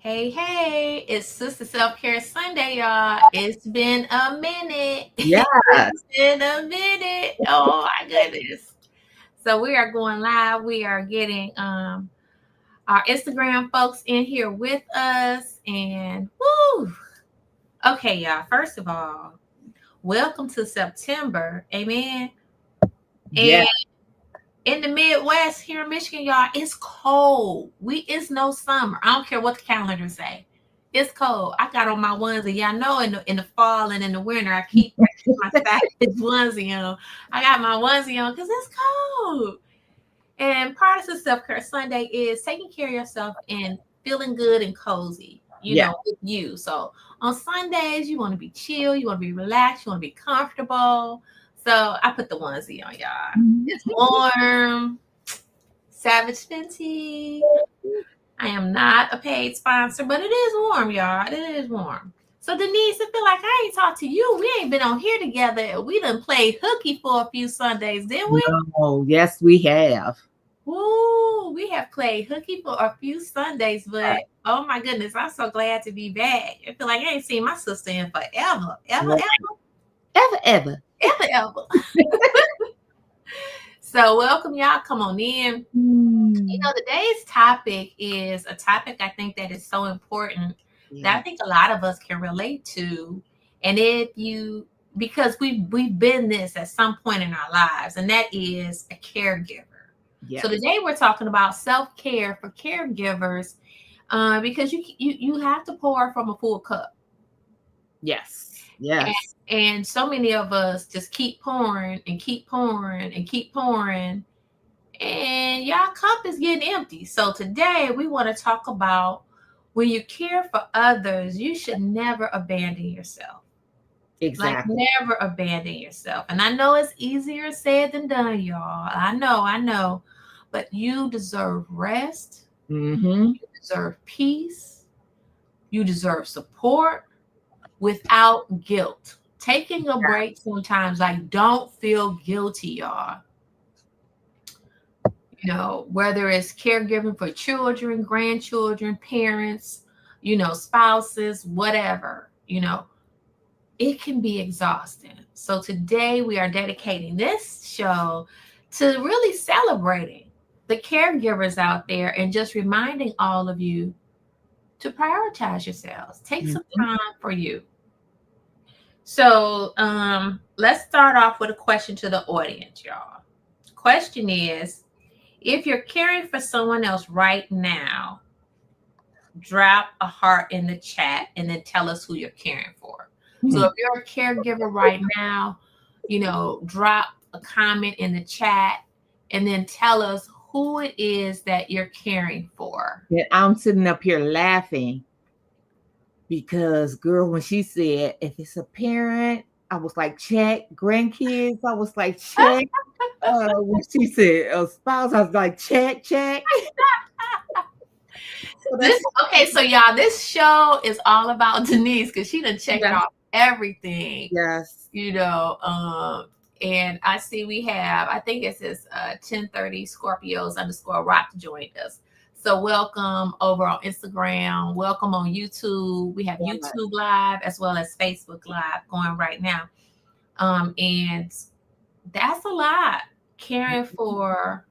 Hey, hey, it's Sister Self Care Sunday, y'all. It's been a minute. Yeah. It's been a minute. Oh my goodness. So we are going live. We are getting our Instagram folks in here with us. And woo. Okay, y'all. First of all, welcome to September. Amen. Yeah. And in the Midwest here in Michigan, y'all, it's cold. It's no summer. I don't care what the calendar say. It's cold. I got on my onesie. Y'all know in the fall and in the winter, I keep my Savage onesie on. I got my onesie on because it's cold. And part of the Self Care Sunday is taking care of yourself and feeling good and cozy, Yeah. with you. So on Sundays, you want to be chill, you want to be relaxed, you want to be comfortable. So I put the onesie on, y'all. It's warm. Savage Fenty. I am not a paid sponsor, but it is warm, y'all. It is warm. So Denise, I feel like I ain't talked to you. We ain't been on here together. We done played hooky for a few Sundays, didn't we? No, yes, we have. Ooh, we have played hooky for a few Sundays, but oh my goodness, I'm so glad to be back. I feel like I ain't seen my sister in forever, ever, Right. Ever. ever, ever. So welcome, y'all. Come on in. Today's topic is a topic I think that is so important that I Yeah. think a lot of us can relate to. And because we've been this at some point in our lives, and that is a caregiver. Yeah. So today we're talking about self-care for caregivers, because you have to pour from a full cup. Yes. And, Yes. and so many of us just keep pouring and keep pouring and keep pouring, and y'all cup is getting empty. So today we want to talk about when you care for others, you should never abandon yourself. Like Exactly. never abandon yourself. And I know it's easier said than done, y'all. I know. But you deserve rest. Mm-hmm. You deserve peace. You deserve support without guilt. Taking a break sometimes, like, don't feel guilty, y'all. Whether it's caregiving for children, grandchildren, parents, spouses, whatever, it can be exhausting. So today we are dedicating this show to really celebrating the caregivers out there and just reminding all of you to prioritize yourselves. Take some Mhm. time for you. So let's start off with a question to the audience, y'all. Question is, if you're caring for someone else right now, drop a heart in the chat and then tell us who you're caring for. So if you're a caregiver right now, drop a comment in the chat and then tell us who it is that you're caring for. And I'm sitting up here laughing because, girl, when she said, if it's a parent, I was like, check. Grandkids, I was like, check. When she said a spouse, I was like, check, check. So that's, So y'all, this show is all about Denise because she done checked yes. off everything, Yes. you know. And I see we have, I think it says 1030 Scorpios _ Rock joined us. So welcome over on Instagram. Welcome on YouTube. We have Yes. YouTube Live as well as Facebook Live going right now. And that's a lot, caring for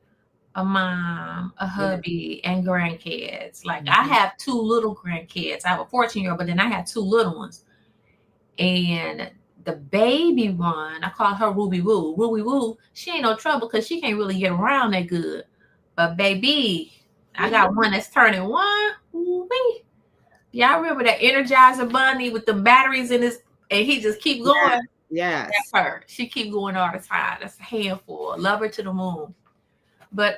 a mom, a Yes. hubby, and grandkids. Like I Mhm. have two little grandkids. I have a 14-year-old, but then I have two little ones. And the baby one, I call her Ruby Woo. Ruby Woo, she ain't no trouble because she can't really get around that good. But baby, I got one that's turning one. Ooh-wee. Y'all remember that Energizer Bunny with the batteries in his, and he just keep Yes. going? That's Yes. her. She keep going all the time. That's a handful. Love her to the moon. But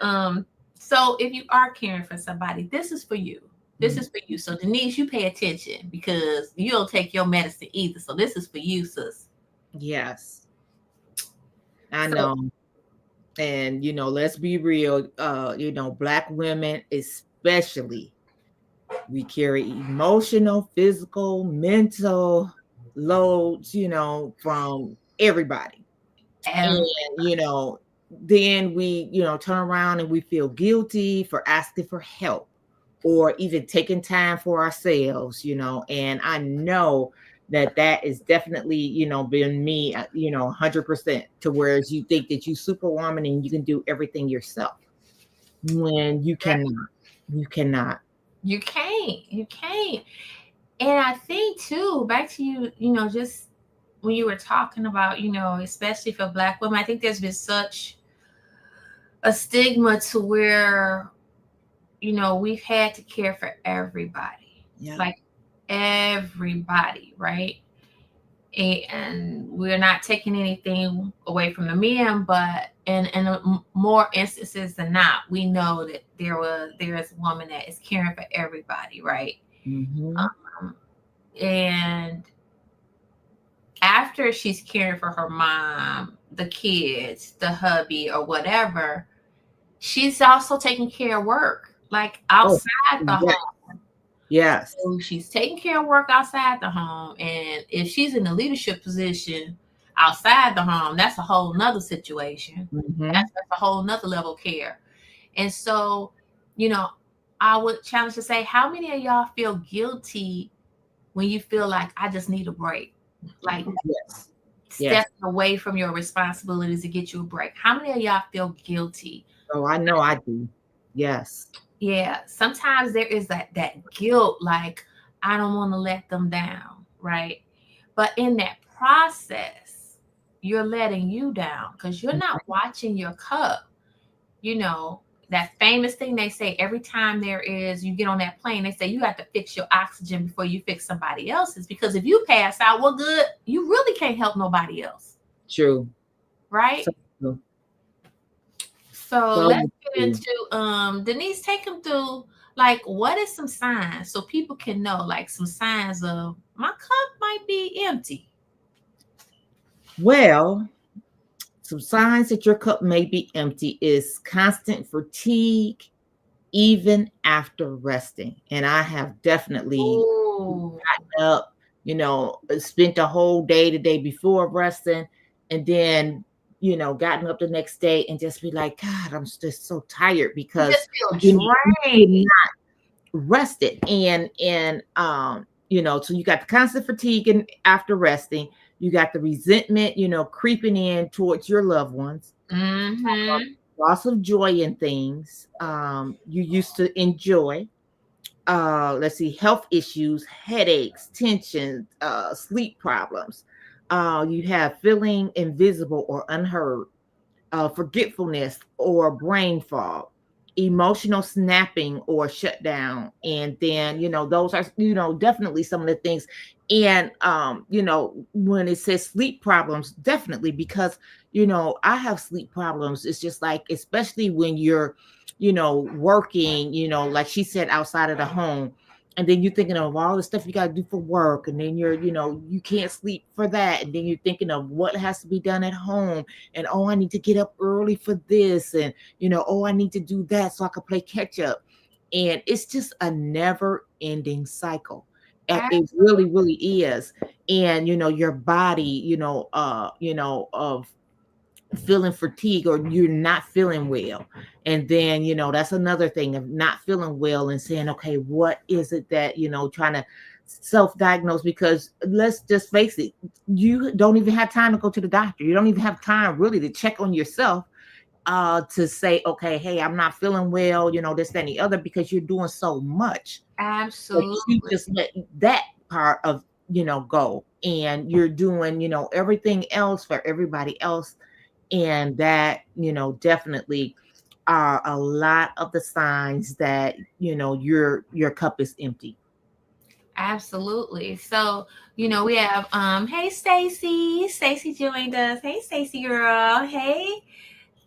so if you are caring for somebody, this is for you. This Mhm. is for you. So Denise, you pay attention because you don't take your medicine either. So this is for you, sis. Yes. I So know. And let's be real, Black women especially, we carry emotional, physical, mental loads, from everybody. and And then we, turn around and we feel guilty for asking for help. or even taking time for ourselves, and I know that that is definitely, been me, 100%, to whereas you think that you superwoman and you can do everything yourself when you cannot. You cannot. You can't. You can't. And I think too, back to you, just when you were talking about, especially for Black women, I think there's been such a stigma to where, we've had to care for everybody, Yeah. like everybody, right? And we're not taking anything away from the men, but in more instances than not, we know that there is a woman that is caring for everybody, right? Mm-hmm. Um, and after she's caring for her mom, the kids, the hubby, or whatever, she's also taking care of work, like Oh, outside the yes. home. Yes. So she's taking care of work outside the home. And if she's in a leadership position outside the home, that's a whole nother situation. Mm-hmm. That's a whole nother level of care. And so, you know, I would challenge to say, how many of y'all feel guilty when you feel like I just need a break? Like Yes. Yes. stepping away from your responsibilities to get you a break. How many of y'all feel guilty? Oh, I know I do. Yes. Yeah, sometimes there is that guilt, like I don't want to let them down, right? But in that process, you're letting you down because you're not watching your cup. You know, that famous thing they say every time you get on that plane, they say you have to fix your oxygen before you fix somebody else's. Because if you pass out, well, good, you really can't help nobody else, True. right? So true. So So let's get true. into Denise, take them through like what is some signs so people can know, like some signs of my cup might be empty. Well, some signs that your cup may be empty is constant fatigue, even after resting. And I have definitely Ooh. gotten up, spent a whole day the day before resting, and then, gotten up the next day and just be like, God, I'm just so tired You because just feel you drained. did not rested. So you got the constant fatigue and after resting, you got the resentment, creeping in towards your loved ones, Mm-hmm. loss of joy in things you used to enjoy. Let's see, health issues, headaches, tension, sleep problems. You have feeling invisible or unheard, forgetfulness or brain fog, emotional snapping or shutdown. And then, those are, definitely some of the things. And, when it says sleep problems, definitely because, I have sleep problems. It's just like, especially when you're, working, like she said, outside of the home, and then you're thinking of all the stuff you got to do for work, and then you can't sleep for that, and then you're thinking of what has to be done at home, and oh, I need to get up early for this, and oh, I need to do that so I can play catch up. And it's just a never ending cycle. It really, really is. And your body, of feeling fatigue, or you're not feeling well. And then, that's another thing of not feeling well and saying, okay, what is it that, trying to self-diagnose, because let's just face it, you don't even have time to go to the doctor. You don't even have time really to check on yourself, to say, okay, hey, I'm not feeling well, this, that, and the other, because you're doing so much that you Absolutely. just let that part of, go, and you're doing, everything else for everybody else. And that, definitely are a lot of the signs that, your cup is empty. Absolutely. So, we have hey Stacy. Stacy joined us. Hey Stacy girl. Hey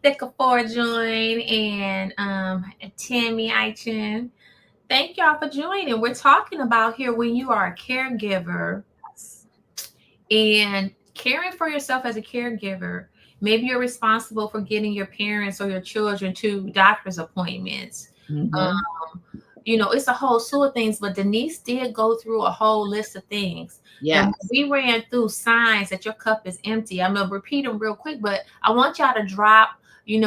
Thickafor joined, and Tammy Ichin. Thank y'all for joining. We're talking about here when you are a caregiver and caring for yourself as a caregiver. Maybe you're responsible for getting your parents or your children to doctor's appointments. Mm-hmm. It's a whole slew of things, but Denise did go through a whole list of things. Yeah. And we ran through signs that your cup is empty. I'm going to repeat them real quick, but I want y'all to drop, an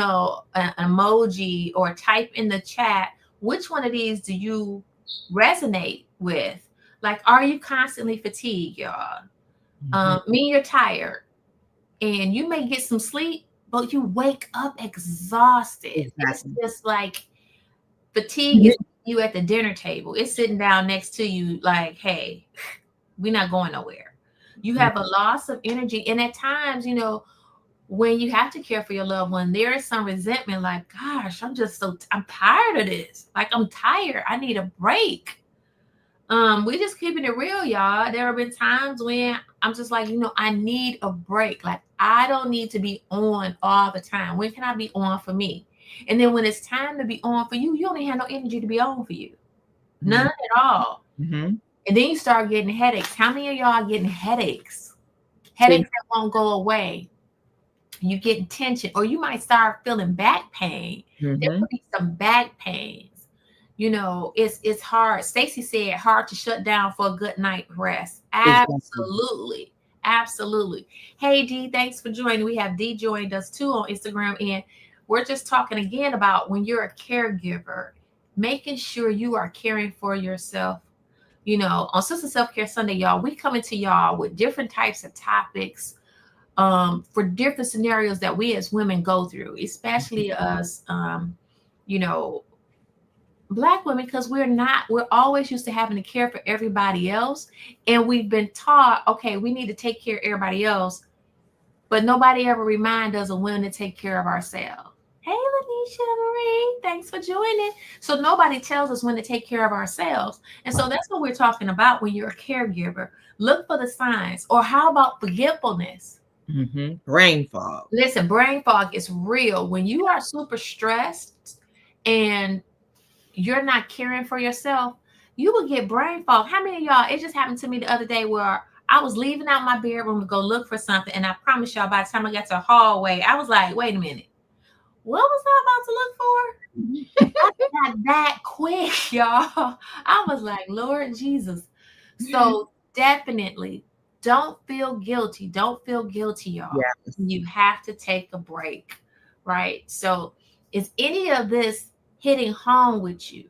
emoji or type in the chat Which one of these do you resonate with? Like, are you constantly fatigued, y'all? Mhm. Mean you're tired and you may get some sleep, but you wake up exhausted. It's Exactly. just like fatigue is you at the dinner table. It's sitting down next to you, like, hey, we're not going nowhere. You Mhm. have a loss of energy. And at times, when you have to care for your loved one, there is some resentment, like, gosh, I'm tired of this. Like, I'm tired. I need a break. We just keeping it real, y'all. There have been times when I'm just like, I need a break. Like, I don't need to be on all the time. When can I be on for me? And then when it's time to be on for you, you don't even have no energy to be on for you. None at all. Mhm. And then you start getting headaches. How many of y'all are getting headaches? See. Headaches that won't go away. You get tension, or you might start feeling back pain. There Mhm. could be some back pains. It's hard. Stacy said hard to shut down for a good night rest. Exactly. Absolutely. Absolutely. Hey D, thanks for joining. We have D joined us too on Instagram, and we're just talking again about when you're a caregiver, making sure you are caring for yourself. On Sister Self Care Sunday, y'all, we coming to y'all with different types of topics, for different scenarios that we as women go through, especially us, you know, Black women, because we're always used to having to care for everybody else. And we've been taught, okay, we need to take care of everybody else, but nobody ever remind us of when to take care of ourselves. Hey, Lanisha Marie, thanks for joining. So nobody tells us when to take care of ourselves. And so that's what we're talking about when you're a caregiver. Look for the signs. Or how about forgetfulness? Brain fog. Listen, brain fog is real. When you are super stressed and you're not caring for yourself, you will get brain fog. How many of y'all? It just happened to me the other day where I was leaving out my bedroom to go look for something, and I promise y'all, by the time I got to the hallway, I was like, "Wait a minute, what was I about to look for?" I got that quick, y'all. I was like, Lord Jesus. So definitely don't feel guilty. Don't feel guilty, y'all. Yes. You have to take a break, right? So is any of this hitting home with you?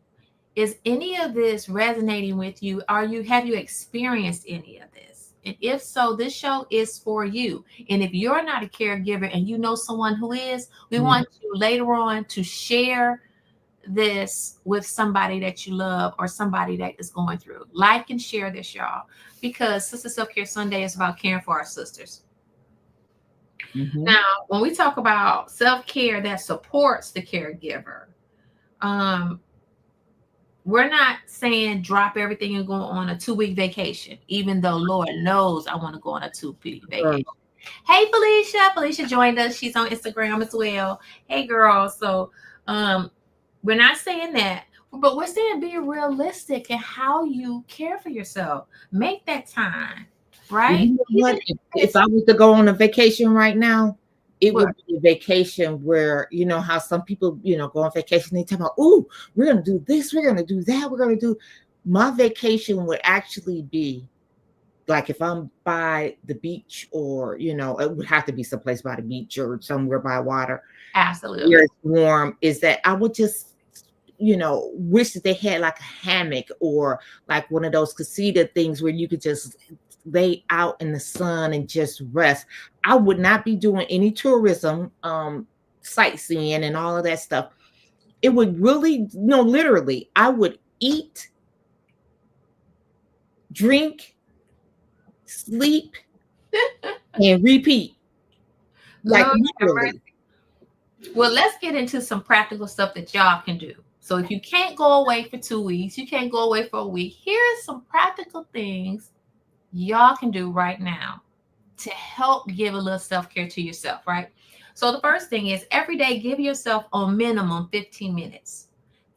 Is any of this resonating with you? Have you experienced any of this? And if so, this show is for you. And if you're not a caregiver and you know someone who is, we Mhm. want you later on to share this with somebody that you love or somebody that is going through. Like and share this, y'all, because Sister Self Care Sunday is about caring for our sisters. Mhm. Now, when we talk about self care that supports the caregiver, um, we're not saying drop everything and go on a 2 week vacation, even though Lord knows I want to go on a 2 week Girl. vacation. Hey, Felicia. Felicia joined us. She's on Instagram as well. Hey, girl. So, um, we're not saying that, but we're saying be realistic in how you care for yourself. Make that time, Well, right? you know Even what? if If it's I was to go on a vacation right now, it what? would be a vacation where, how some people, go on vacation, they talk about, oh, we're going to do this, we're going to do that, we're going to do. My vacation would actually be like if I'm by the beach or, it would have to be someplace by the beach or somewhere by water where Absolutely. it's warm, is that I would just, wish that they had like a hammock or like one of those casita things where you could just lay out in the sun and just rest. I would not be doing any tourism, sightseeing and all of that stuff. It would really, no, literally, I would eat, drink, sleep, and repeat. Like Lord have literally. mercy. Well, let's get into some practical stuff that y'all can do. So if you can't go away for 2 weeks, you can't go away for a week, here's some practical things y'all can do right now to help give a little self-care to yourself, right? So the first thing is every day give yourself a minimum 15 minutes.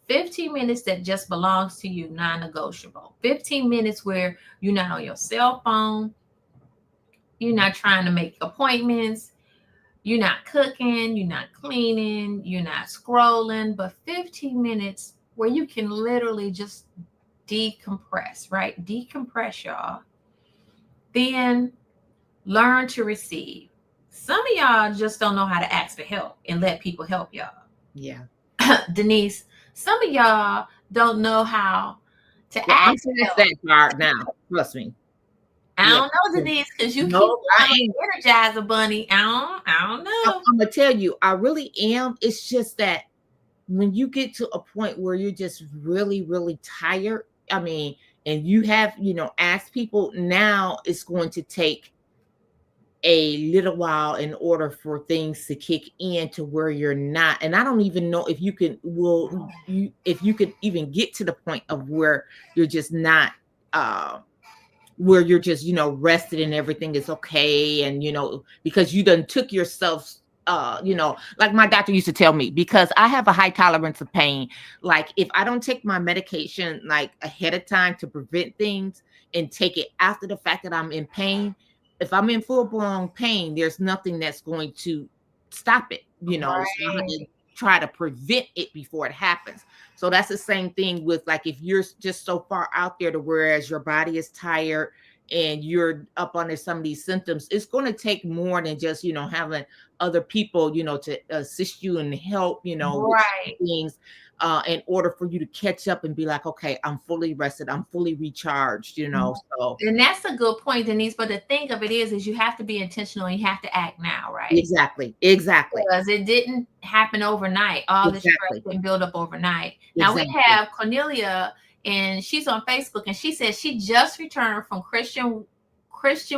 15 minutes that just belongs to you, non-negotiable. 15 minutes where you're not on your cell phone, you're not trying to make appointments, you're not cooking, you're not cleaning, you're not scrolling, but 15 minutes where you can literally just decompress, right? Decompress, y'all. Then learn to receive. Some of y'all just don't know how to ask for help and let people help y'all. Yeah. Denise, Some of y'all don't know how to Well, I'm ask past help. that part now. Trust me. I Yeah. don't know, Denise, because you keep No, I saying ain't. I'm an Energizer bunny. I don't know. I'm gonna tell you, I really am. It's just that when you get to a point where you're just really, really tired, I mean, and you have, asked people, now it's going to take a little while in order for things to kick in to where you're not. And I don't even know if you can, if you could even get to the point of where you're just not, where you're just, rested and everything is okay. And, because you done took yourself, like my doctor used to tell me, because I have a high tolerance of pain. Like if I don't take my medication like ahead of time to prevent things and take it after the fact that I'm in pain, if I'm in full blown pain, there's nothing that's going to stop it, so I have to Right. try to prevent it before it happens. So that's the same thing with like if you're just so far out there to whereas your body is tired and you're up under some of these symptoms, it's going to take more than just, having other people, to assist you and help, with Right. things in order for you to catch up and be like, okay, I'm fully rested, I'm fully recharged, so And that's a good point, Denise. But the thing of it is you have to be intentional and you have to act now, right? exactly, exactly, Because it didn't happen overnight. All this stress exactly, didn't build up overnight. Now we exactly. have Cornelia, and she's on Facebook, and she says she just returned from Christian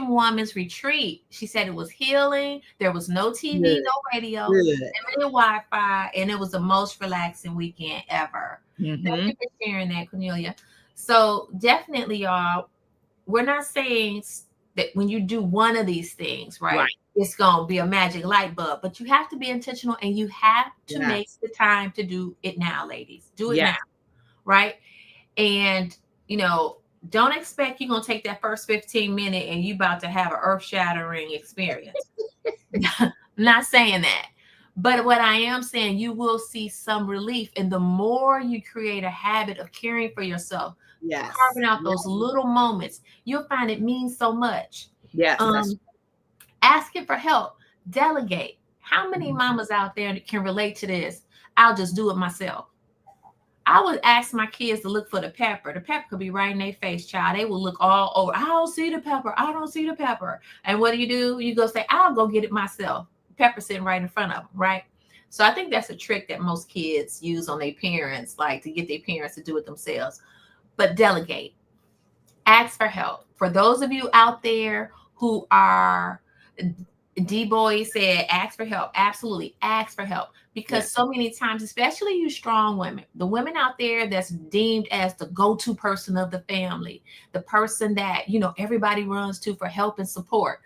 Woman's Retreat. She said it was healing. There was no TV, Good, no radio, good. limited Wi-Fi, and it was the most relaxing weekend ever. Thank Hmm. you for sharing that, Cornelia. So definitely, y'all, we're not saying that when you do one of these things, right, Right. it's going to be a magic light bulb, but you have to be intentional and you have to make Yes. the time to do it now, ladies. Do it now, Yes. right? And, you know, don't expect you're going to take that first 15 minutes and you about to have an earth shattering experience. I'm not saying that. But what I am saying, you will see some relief. And the more you create a habit of caring for yourself, Yes. carving out those Yes. little moments, you'll find it means so much. Yes. That's. Um, Asking for help, delegate. How many Mhm. mamas out there can relate to this? I'll just do it myself. I would ask my kids to look for the pepper. The pepper could be right in their face, child. They will look all over. I don't see the pepper. I don't see the pepper. And what do? You go say, I'll go get it myself. Pepper sitting right in front of them, right? So I think that's a trick that most kids use on their parents, like to get their parents to do it themselves. But delegate, ask for help. For those of you out there who are, D Boy said, ask for help. Absolutely, ask for help. Yeah. Because so many times, especially you strong women, the women out there that's deemed as the go to person of the family, the person that, everybody runs to for help and support.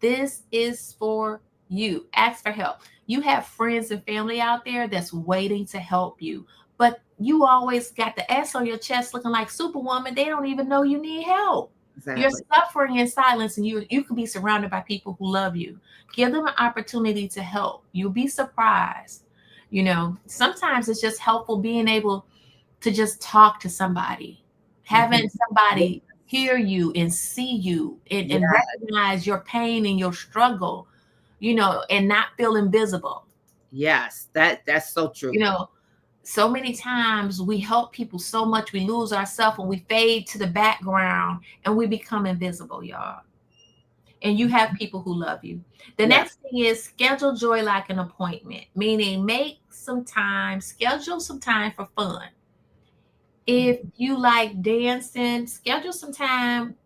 This is for you. Ask for help. You have friends and family out there that's waiting to help you, but you always got the S on your chest looking like Superwoman. They don't even know you need help. You're Exactly. suffering in silence, and you can be surrounded by people who love you. Give them an opportunity to help. You'll be surprised. Sometimes it's just helpful being able to just talk to somebody, having Hmm. somebody Yes. hear you and see you and Yeah. recognize your pain and your struggle, and not feel invisible. Yes. That's so You true. know, so many times we help people so much we lose ourselves and we fade to the background and we become invisible, y'all. And you have people who love you. The Yeah. next thing is schedule joy like an appointment, meaning schedule some time for fun. If you like dancing, schedule some time,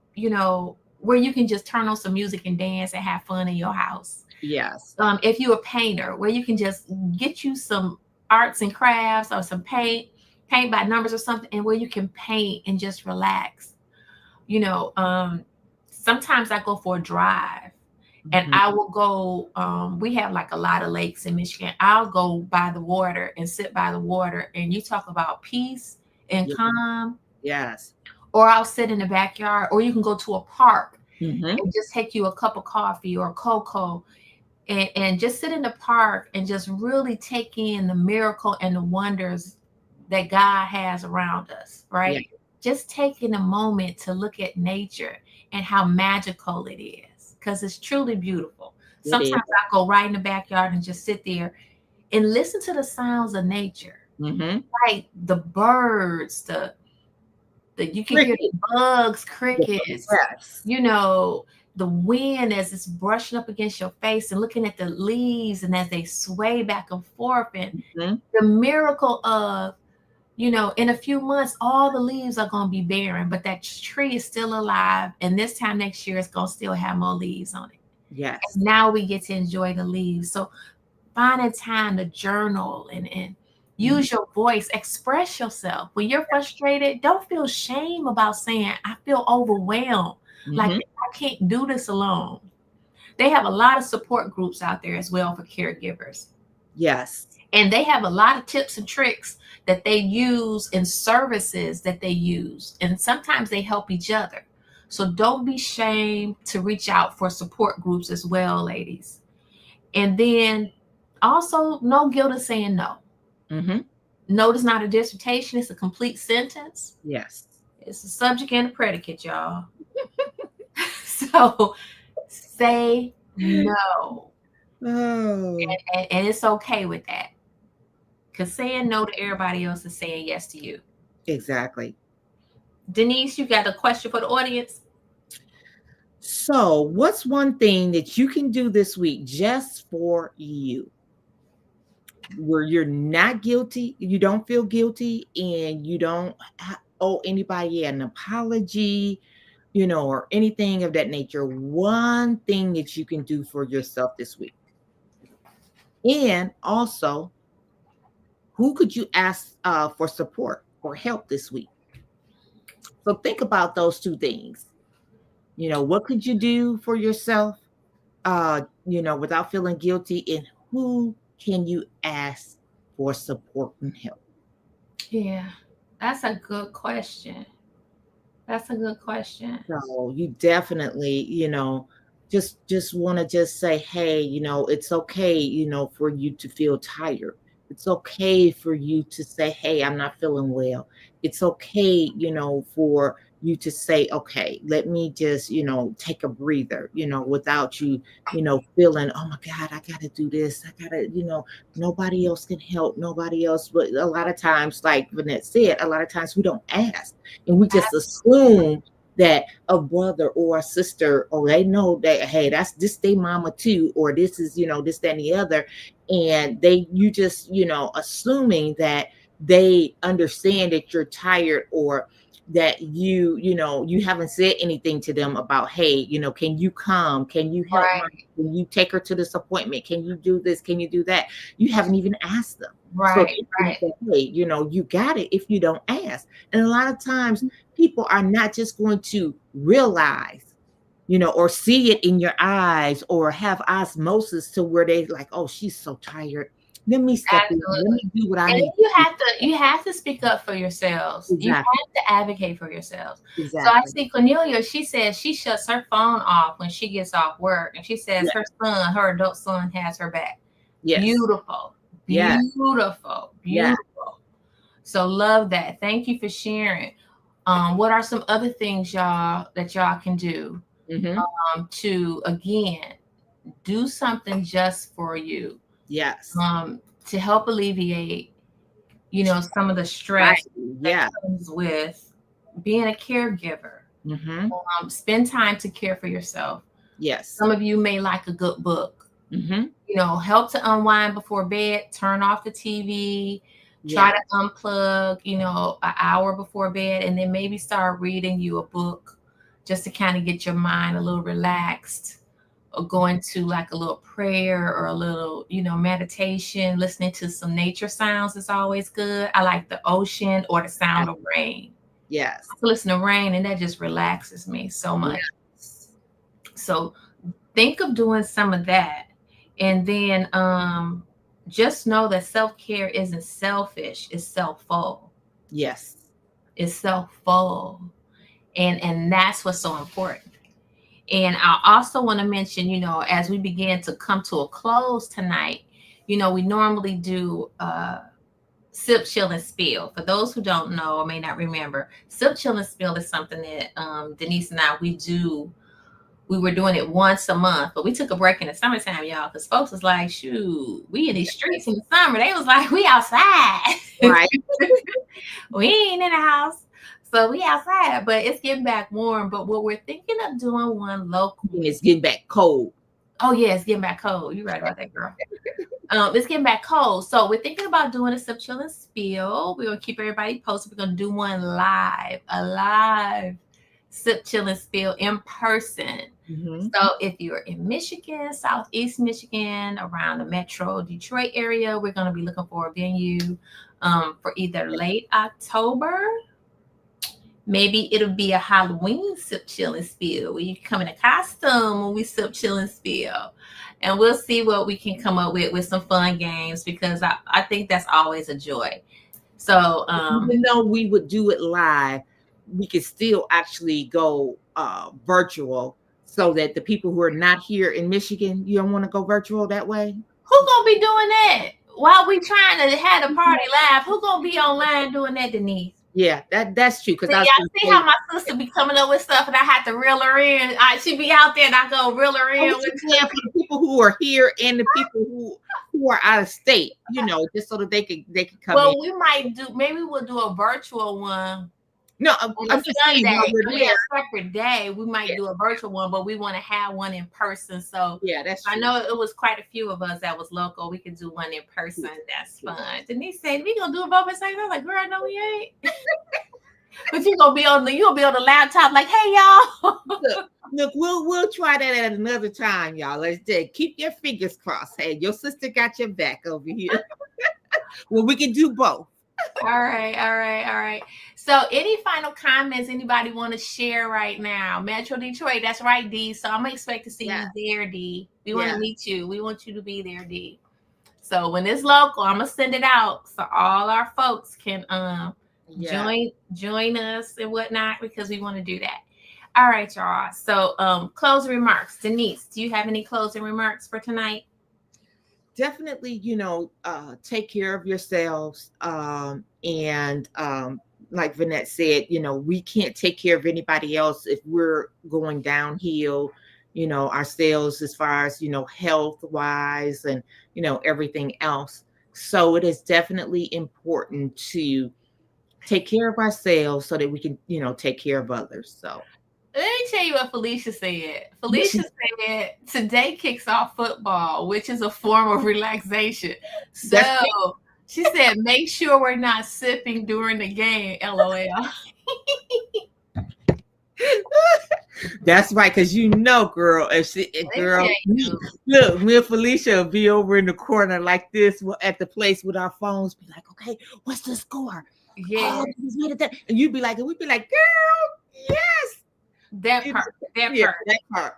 where you can just turn on some music and dance and have fun in your house. Yes. If you're a painter, where you can just get you some arts and crafts or some paint by numbers or something, and where you can paint and just relax. You know, um, Sometimes I go for a drive and Hmm. I will go. We have like a lot of lakes in Michigan. I'll go by the water and sit by the water, and you talk about peace and Yeah. calm. Yes. Or I'll sit in the backyard, or you can go to a park Hmm. and just take you a cup of coffee or cocoa and just sit in the park and just really take in the miracle and the wonders that God has around us, Yeah. right? Just taking a moment to look at nature and how magical it is, because it's truly beautiful. It is. Sometimes I go right in the backyard and just sit there and listen to the sounds of nature. Mm-hmm. Like the birds, the you can hear Cricket. the bugs, The- crickets, Yes. you know, the wind as it's brushing up against your face and looking at the leaves and as they sway back and forth, and Mm-hmm. the miracle of, in a few months, all the leaves are going to be barren, but that tree is still alive. And this time next year, it's going to still have more leaves on it. Yes. And now we get to enjoy the leaves. So finding time to journal and Mm-hmm. use your voice, express yourself. When you're frustrated, don't feel shame about saying, I feel overwhelmed. Like, Mm-hmm. I can't do this alone. They have a lot of support groups out there as well for caregivers. Yes. And they have a lot of tips and tricks that they use in services that they use. And sometimes they help each other. So don't be ashamed to reach out for support groups as well, ladies. And then also, no guilt in saying no. Mm-hmm. No is not a dissertation, it's a complete sentence. Yes. It's a subject and a predicate, y'all. So say no. Oh, And it's okay with that. Because saying no to everybody else is saying yes to you. exactly. Denise, you got a question for the audience? So, what's one thing that you can do this week just for you, where you're not guilty, you don't feel guilty, and you don't owe anybody an apology, or anything of that nature? One thing that you can do for yourself this week. And also, who could you ask for support or help this week? So, think about those two things. What could you do for yourself, without feeling guilty, and who can you ask for support and help? Yeah, that's a good question. That's a good question. So you definitely, just want to just say, hey, it's okay, for you to feel tired. It's okay for you to say, hey, I'm not feeling well. It's okay, for you to say, okay, let me just, take a breather, without you, feeling, oh my God, I gotta do this. I gotta, nobody else can help, nobody else. But a lot of times, like Vanette said, a lot of times we don't ask and we just assume that a brother or a sister, or they know that, hey, that's this they mama too, or this is, this, that, and the other. And you just, assuming that they understand that you're tired, or that you haven't said anything to them about, hey, can you come? Can you help my, Right, can you take her to this appointment? Can you do this? Can you do that? You haven't even asked them. So right, they think right. that, hey, you got it if you don't ask. And a lot of times people are not just going to realize, or see it in your eyes, or have osmosis to where they like, oh, she's so tired. Let me step in. Let Absolutely. me do what I And then need to do. you have to speak up for yourselves. You Exactly. have to advocate for yourselves. So I Exactly. see Cornelia, she says she shuts her phone off when she gets off work. And she says Yeah. her adult son has her back. Yes. Beautiful. Yes. Beautiful. Yes. Beautiful. So love that. Thank you for sharing. What are some other things y'all can do Mm-hmm. to again do something just for you, Yes. to help alleviate, some of the stress Exactly. that Yeah. comes with being a caregiver. Mm-hmm. Spend time to care for yourself. Yes. Some of you may like a good book. Mm-hmm. Help to unwind before bed. Turn off the TV. Try Yeah. to unplug, an hour before bed, and then maybe start reading you a book just to kind of get your mind a little relaxed, or going to like a little prayer or a little, meditation. Listening to some nature sounds is always good. I like the ocean or the sound of rain. I Yes. can listen to rain and that just relaxes me so much. Yes. So think of doing some of that. And then just know that self-care isn't selfish, it's self-full. Yes. It's self-full. And that's what's so important. And I also want to mention, as we begin to come to a close tonight, we normally do sip, chill, and spill. For those who don't know or may not remember, sip, chill, and spill is something that Denise and I we do we were doing it once a month, but we took a break in the summertime, y'all, because folks was like, shoot, we in these streets in the summer. They was like, we outside. Right. We ain't in the house. So we outside, but it's getting back warm. But what we're thinking of doing one local. And it's getting back cold. Oh yeah, it's getting back cold. You're right about that, girl. It's getting back cold. So we're thinking about doing a sip, chill, and spill. We're gonna keep everybody posted. We're gonna do one live, a live sip, chill, and spill in person. Mm-hmm. So if you're in Michigan, Southeast Michigan, around the Metro Detroit area, we're going to be looking for a venue for either late October. Maybe it'll be a Halloween sip, chill, and spill where you come in a costume when we sip, chill, and spill. And we'll see what we can come up with some fun games, because I think that's always a joy. So even though we would do it live, we could still actually go virtual, so that the people who are not here in Michigan, you don't want to go virtual that way? Who gonna be doing that while we trying to have the party live? Who gonna be online doing that, Denise? Yeah, that's true. Because I see how my sister be coming up with stuff, and I had to reel her in. She be out there, and I go reel her in. For the people who are here and the people who are out of state, just so that they can come in. Well, we might maybe we'll do a virtual one. No, I'm just saying, a separate day. We might do a virtual one, but we want to have one in person. So yeah, that's true. I know it was quite a few of us that was local. We could do one in person. That's fun. Denise said we gonna do it both at the same time. I was like, girl, I know we ain't. But you'll be on the laptop like, hey y'all. Look, we'll try that at another time, y'all. Let's just keep your fingers crossed. Hey, your sister got your back over here. Well, we can do both. All right. So any final comments anybody want to share right now? Metro Detroit, that's right, D. So I'm gonna expect to see you there, D. We want to meet you. We want you to be there, D. So when it's local, I'm gonna send it out so all our folks can join us and whatnot, because we want to do that. All right, y'all. So closing remarks. Denise, do you have any closing remarks for tonight? Definitely, take care of yourselves. And like Vanette said, we can't take care of anybody else if we're going downhill, ourselves, as far as, health wise and, everything else. So it is definitely important to take care of ourselves so that we can, take care of others. So let me tell you what Felicia said. Felicia said today kicks off football, which is a form of relaxation. So she said, make sure we're not sipping during the game. LOL. That's right, because girl, look, me and Felicia will be over in the corner like this at the place with our phones, be like, okay, what's the score? Yeah. And you'd be like, and we'd be like, girl, yes. That part.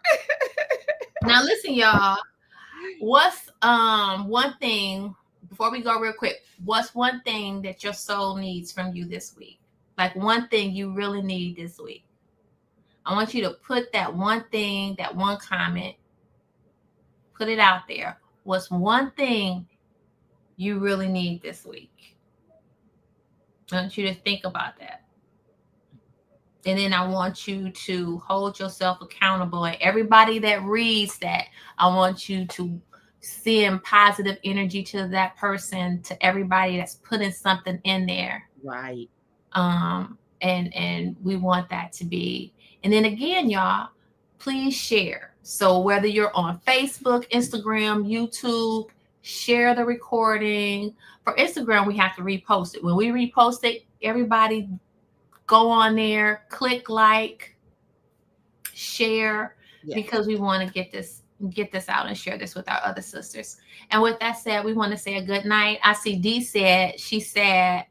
Now listen, y'all. What's one thing, before we go real quick, what's one thing that your soul needs from you this week? Like one thing you really need this week. I want you to put that one thing, that one comment, put it out there. What's one thing you really need this week? I want you to think about that. And then I want you to hold yourself accountable. And everybody that reads that, I want you to send positive energy to that person, to everybody that's putting something in there. Right. And we want that to be. And then again, y'all, please share. So whether you're on Facebook, Instagram, YouTube, share the recording. For Instagram, we have to repost it. When we repost it, everybody go on there, click like, share, because we want to get this out and share this with our other sisters. And with that said, we want to say a good night. I see D said she sad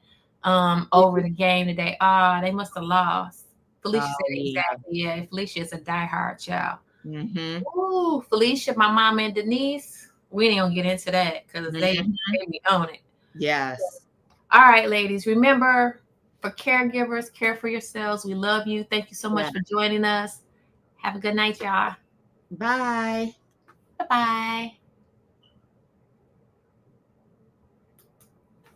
over the game today. They must have lost. Felicia said exactly. Yeah, Felicia is a diehard child. Mm-hmm. Ooh, Felicia, my mom and Denise, we ain't gonna get into that because they be on it. Yes. All right, ladies. Remember, for caregivers, care for yourselves. We love you. Thank you so much for joining us. Have a good night, y'all. Bye. Bye-bye.